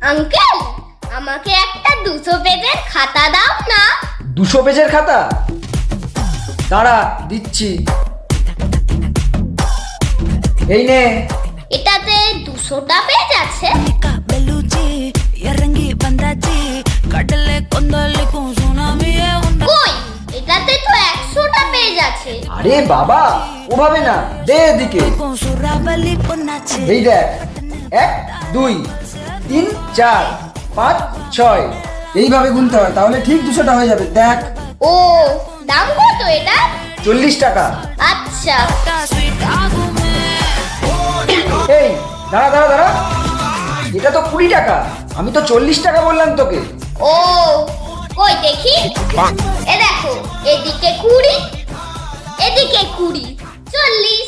Uncle, আমাকে একটা 200 পেজের খাতা দাও না। 200 পেজের খাতা? দাঁড়া, দিচ্ছি। এই নে। এটাতে 200টা পেজ আছে? কই, এটাতে তো 100টা পেজ আছে। আরে বাবা, ওভাবে না, দে এদিকে। এই দেখ, 1 2 3 4 5 6 এইভাবে গুনতে হয়, তাহলে ঠিক 200টা হয়ে যাবে। দেখ। ও, দাম কত এটা? 40 টাকা। আচ্ছা। এই দাঁড়া দাঁড়া দাঁড়া, এটা তো 20 টাকা। আমি তো 40 টাকা বললাম তোকে। ও, কই দেখি। এ দেখো, এদিকে 20, এদিকে 20, 40।